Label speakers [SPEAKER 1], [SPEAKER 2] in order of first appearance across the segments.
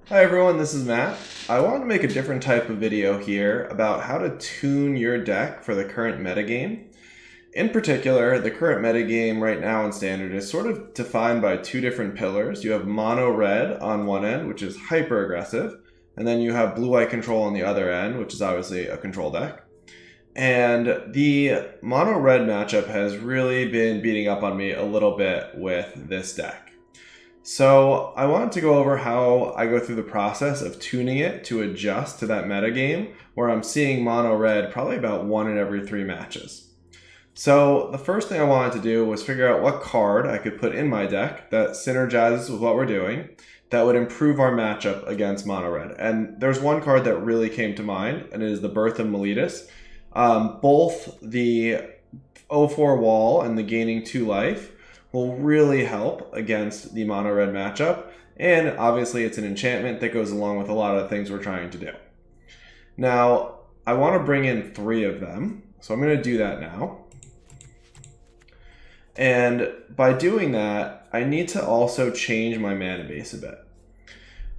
[SPEAKER 1] Hi everyone, this is Matt. I wanted to make a different type of video here about how to tune your deck for the current metagame. In particular, the current metagame right now in Standard is sort of defined by two different pillars. You have mono red on one end, which is hyper aggressive, and then you have blue white control on the other end, which is obviously a control deck. And the mono red matchup has really been beating up on me a little bit with this deck. So I wanted to go over how I go through the process of tuning it to adjust to that metagame where I'm seeing mono red probably about 1 in every 3 matches. So the first thing I wanted to do was figure out what card I could put in my deck that synergizes with what we're doing that would improve our matchup against mono red. And there's one card that really came to mind, and it is the Birth of Meletus. Both the 0-4 wall and the gaining 2 life will really help against the mono red matchup, and obviously it's an enchantment that goes along with a lot of the things we're trying to do. Now, I want to bring in 3 of them, so I'm going to do that now. And by doing that, I need to also change my mana base a bit.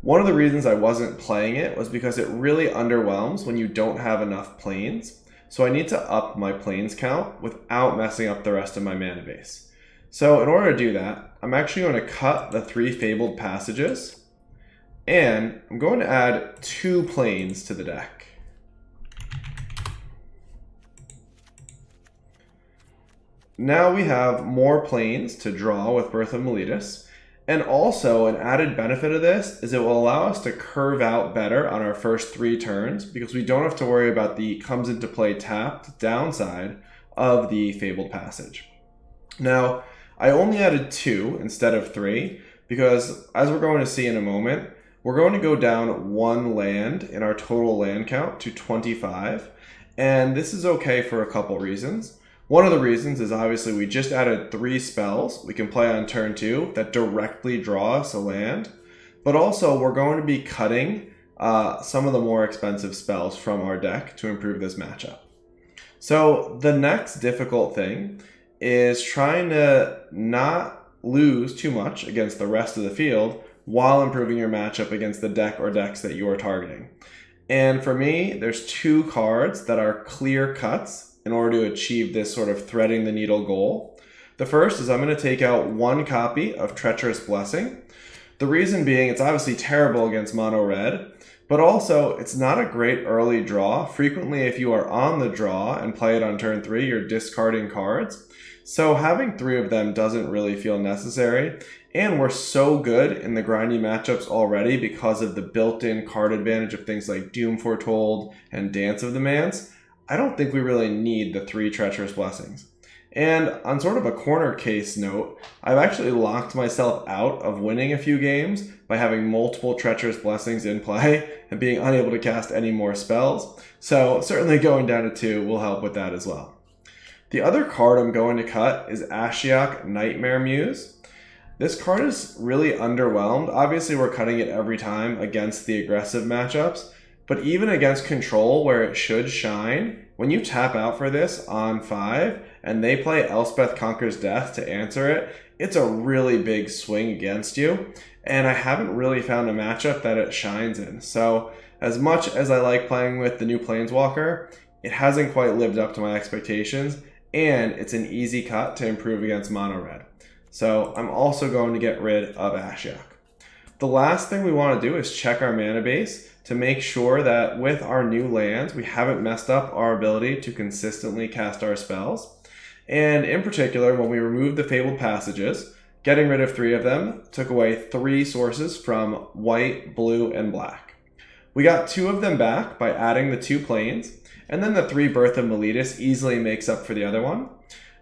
[SPEAKER 1] One of the reasons I wasn't playing it was because it really underwhelms when you don't have enough planes, so I need to up my planes count without messing up the rest of my mana base. So in order to do that, I'm actually going to cut the 3 fabled passages, and I'm going to add 2 planes to the deck. Now we have more planes to draw with Birth of Meletus, and also an added benefit of this is it will allow us to curve out better on our first 3 turns because we don't have to worry about the comes into play tapped downside of the fabled passage. Now, I only added 2 instead of 3 because, as we're going to see in a moment, we're going to go down 1 land in our total land count to 25, and this is okay for a couple reasons. One of the reasons is obviously we just added 3 spells we can play on turn 2 that directly draw us a land, but also we're going to be cutting some of the more expensive spells from our deck to improve this matchup. So the next difficult thing is trying to not lose too much against the rest of the field while improving your matchup against the deck or decks that you are targeting. And for me, there's 2 cards that are clear cuts in order to achieve this sort of threading the needle goal. The first is I'm going to take out 1 copy of Treacherous Blessing. The reason being it's obviously terrible against mono red, but also it's not a great early draw. Frequently, if you are on the draw and play it on turn 3, you're discarding cards. So having 3 of them doesn't really feel necessary, and we're so good in the grindy matchups already because of the built-in card advantage of things like Doom Foretold and Dance of the Mance. I don't think we really need the 3 Treacherous Blessings. And on sort of a corner case note, I've actually locked myself out of winning a few games by having multiple Treacherous Blessings in play and being unable to cast any more spells. So certainly going down to 2 will help with that as well. The other card I'm going to cut is Ashiok Nightmare Muse. This card is really underwhelmed. Obviously, we're cutting it every time against the aggressive matchups, but even against control where it should shine, when you tap out for this on 5 and they play Elspeth Conquers Death to answer it, it's a really big swing against you, and I haven't really found a matchup that it shines in. So as much as I like playing with the new Planeswalker, it hasn't quite lived up to my expectations, and it's an easy cut to improve against mono red. So I'm also going to get rid of Ashiok. The last thing we want to do is check our mana base to make sure that with our new lands, we haven't messed up our ability to consistently cast our spells. And in particular, when we removed the Fabled Passages, getting rid of 3 of them took away 3 sources from white, blue, and black. We got 2 of them back by adding the 2 planes, and then the 3 Birth of Meletus easily makes up for the other one.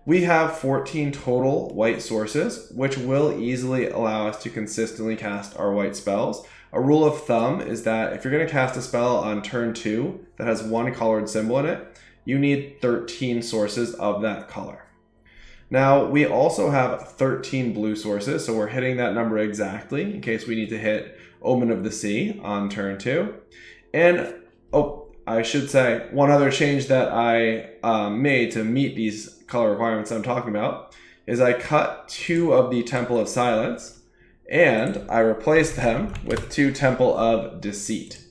[SPEAKER 1] We have 14 total white sources, which will easily allow us to consistently cast our white spells. A rule of thumb is that if you're going to cast a spell on turn 2 that has 1 colored symbol in it, you need 13 sources of that color. Now, we also have 13 blue sources, so we're hitting that number exactly in case we need to hit Omen of the Sea on turn 2. And, I should say, one other change that I made to meet these color requirements I'm talking about is I cut 2 of the Temple of Silence and I replaced them with 2 Temple of Deceit.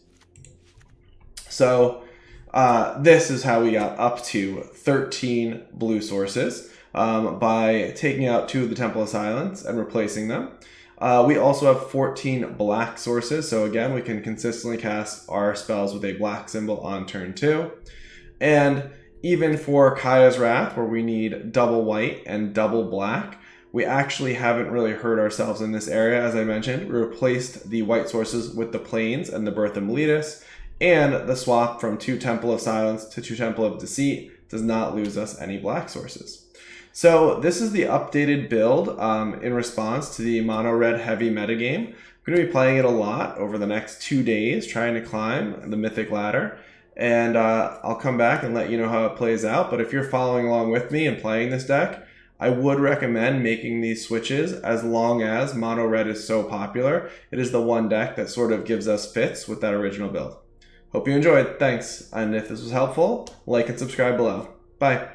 [SPEAKER 1] So this is how we got up to 13 blue sources by taking out 2 of the Temple of Silence and replacing them. We also have 14 black sources, so again, we can consistently cast our spells with a black symbol on turn 2. And even for Kaya's Wrath, where we need double white and double black, we actually haven't really hurt ourselves in this area. As I mentioned, we replaced the white sources with the Plains and the Birth of Meletus, and the swap from 2 Temple of Silence to 2 Temple of Deceit does not lose us any black sources. So this is the updated build in response to the mono red heavy metagame. I'm going to be playing it a lot over the next 2 days, trying to climb the mythic ladder. And I'll come back and let you know how it plays out. But if you're following along with me and playing this deck, I would recommend making these switches as long as mono red is so popular. It is the one deck that sort of gives us fits with that original build. Hope you enjoyed. Thanks. And if this was helpful, like and subscribe below. Bye.